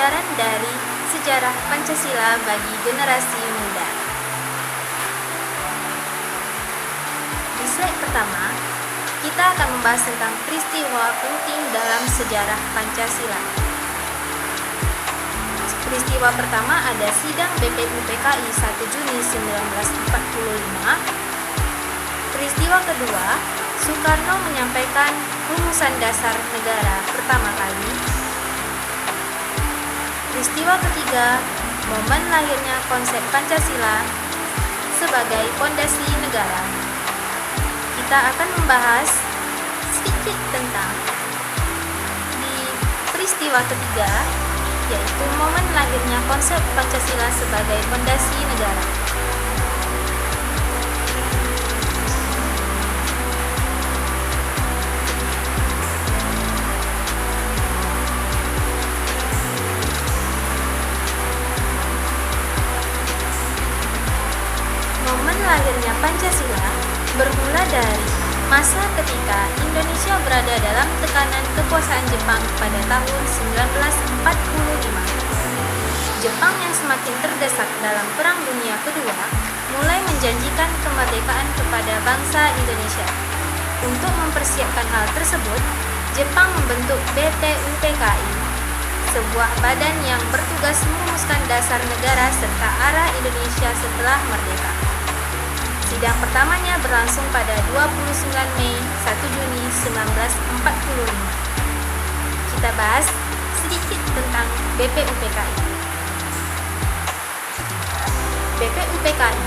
pelajaran dari sejarah Pancasila bagi generasi muda. Di slide pertama, kita akan membahas tentang peristiwa penting dalam sejarah Pancasila. Peristiwa pertama ada sidang BPU PKI 1 Juni 1945. Peristiwa kedua, Soekarno menyampaikan rumusan dasar negara pertama kali. Peristiwa ketiga, momen lahirnya konsep Pancasila sebagai fondasi negara. Kita akan membahas sedikit tentang di peristiwa ketiga, yaitu momen lahirnya konsep Pancasila sebagai fondasi negara. Momen lahirnya Pancasila bermula dari masa ketika Indonesia berada dalam tekanan kekuasaan Jepang pada tahun 1945. Jepang yang semakin terdesak dalam Perang Dunia Kedua mulai menjanjikan kemerdekaan kepada bangsa Indonesia. Untuk mempersiapkan hal tersebut, Jepang membentuk BPUPKI, sebuah badan yang bertugas merumuskan dasar negara serta arah Indonesia setelah merdeka. Sidang pertamanya berlangsung pada 29 Mei 1 Juni 1945. Kita bahas sedikit tentang BPUPKI. BPUPKI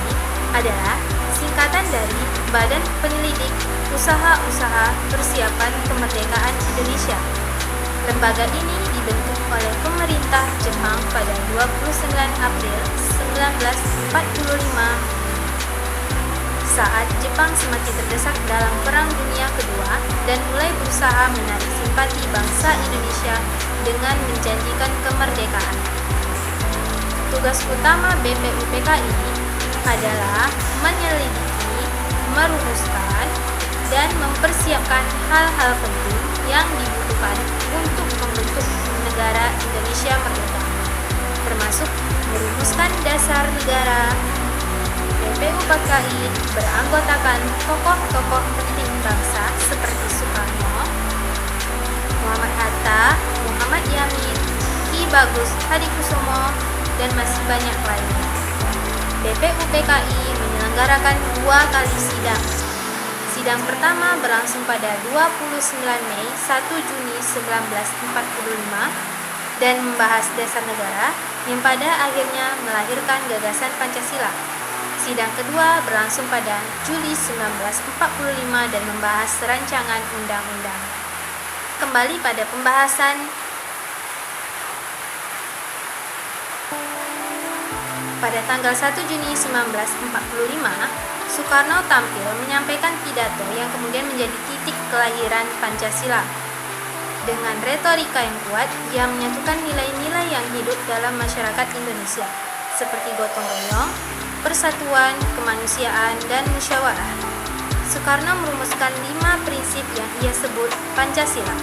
adalah singkatan dari Badan Penyelidik Usaha-Usaha Persiapan Kemerdekaan Indonesia. Lembaga ini dibentuk oleh pemerintah Jepang pada 29 April 1945 saat Jepang semakin terdesak dalam Perang Dunia Kedua dan mulai berusaha menarik simpati bangsa Indonesia dengan menjanjikan kemerdekaan. Tugas utama BPUPKI adalah menyelidiki, merumuskan, dan mempersiapkan hal-hal penting yang dibutuhkan untuk membentuk negara Indonesia merdeka, termasuk merumuskan dasar negara. BPUPKI beranggotakan tokoh-tokoh penting bangsa seperti Soekarno, Muhammad Hatta, Muhammad Yamin, Ki Bagus Hadikusumo, dan masih banyak lainnya. BPUPKI menyelenggarakan 2 kali sidang. Sidang pertama berlangsung pada 29 Mei 1 Juni 1945 dan membahas dasar negara yang pada akhirnya melahirkan gagasan Pancasila. Sidang kedua berlangsung pada Juli 1945 dan membahas rancangan undang-undang. Kembali pada pembahasan. Pada tanggal 1 Juni 1945, Soekarno tampil menyampaikan pidato yang kemudian menjadi titik kelahiran Pancasila. Dengan retorika yang kuat, ia menyatukan nilai-nilai yang hidup dalam masyarakat Indonesia, seperti gotong royong, persatuan, kemanusiaan, dan musyawarah. Soekarno merumuskan 5 prinsip yang ia sebut Pancasila,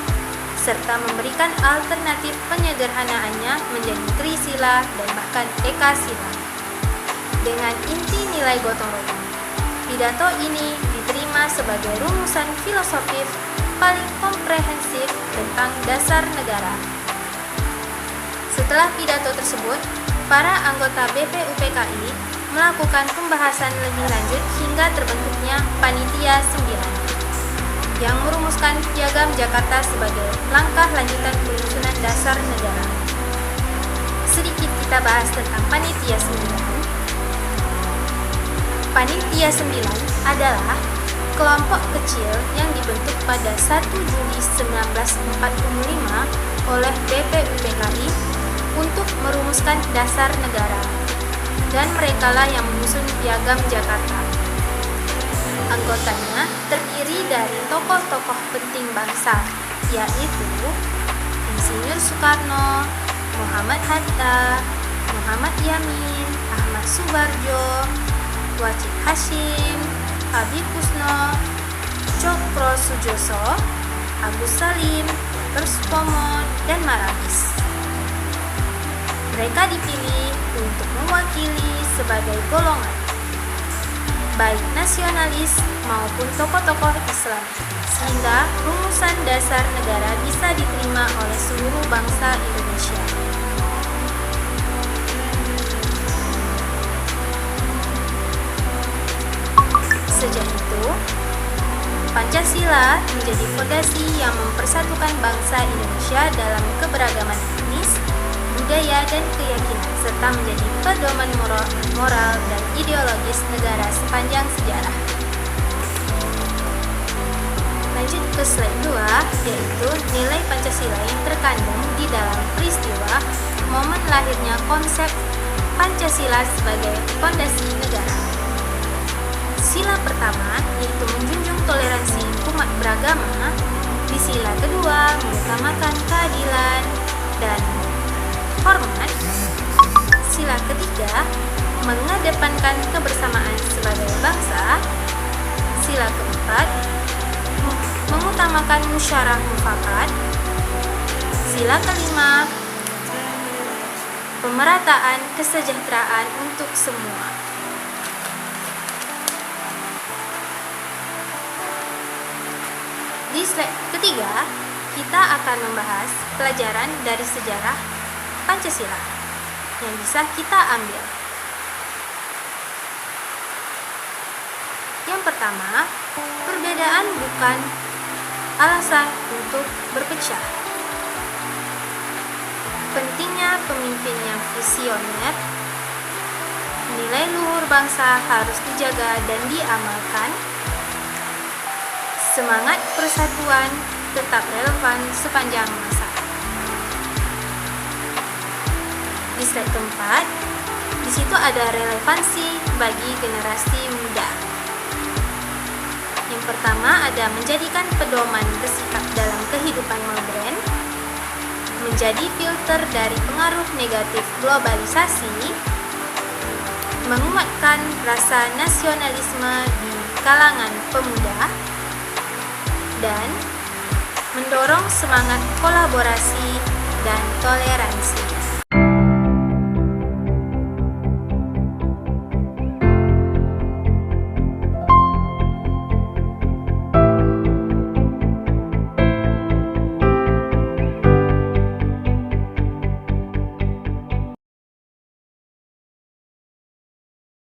serta memberikan alternatif penyederhanaannya menjadi Trisila dan bahkan Ekasila. Dengan inti nilai gotong royong, pidato ini diterima sebagai rumusan filosofis paling komprehensif tentang dasar negara. Setelah pidato tersebut, para anggota BPUPKI melakukan pembahasan lebih lanjut hingga terbentuknya Panitia 9 yang merumuskan Piagam Jakarta sebagai langkah lanjutan penyusunan dasar negara. Sedikit kita bahas tentang Panitia 9. Panitia 9 adalah kelompok kecil yang dibentuk pada 1 Juli 1945 oleh BPUPKI untuk merumuskan dasar negara, dan merekalah yang menyusun Piagam Jakarta. Anggotanya terdiri dari tokoh-tokoh penting bangsa, yaitu Insinyur Soekarno, Muhammad Hatta, Muhammad Yamin, Ahmad Subarjo, Wajid Hasyim, Habib Kusno, Cokro Sujoso, Agus Salim, Perspomo, dan Marabis. Mereka dipilih untuk mewakili sebagai golongan, baik nasionalis maupun tokoh-tokoh Islam, sehingga rumusan dasar negara bisa diterima oleh seluruh bangsa Indonesia. Sejak itu, Pancasila menjadi fondasi yang mempersatukan bangsa Indonesia dalam keberagaman etnis, budaya, dan keyakinan, serta menjadi pedoman moral dan ideologis negara sepanjang sejarah. Lanjut ke slide 2, yaitu nilai Pancasila yang terkandung di dalam peristiwa momen lahirnya konsep Pancasila sebagai fondasi negara. Sila pertama yaitu menjunjung toleransi umat beragama. Di sila kedua mengutamakan keadilan dan hormat. Sila ketiga mengedepankan kebersamaan sebagai bangsa. Sila keempat mengutamakan musyawarah mufakat. Sila kelima pemerataan kesejahteraan untuk semua. Di slide ketiga, kita akan membahas pelajaran dari sejarah Pancasila yang bisa kita ambil. Yang pertama, perbedaan bukan alasan untuk berpecah. Pentingnya pemimpin yang visioner, nilai luhur bangsa harus dijaga dan diamalkan. Semangat persatuan tetap relevan sepanjang masa. Di slide keempat, di situ ada relevansi bagi generasi muda. Yang pertama ada menjadikan pedoman bersikap dalam kehidupan modern, menjadi filter dari pengaruh negatif globalisasi, menguatkan rasa nasionalisme di kalangan pemuda, dan mendorong semangat kolaborasi dan toleransi.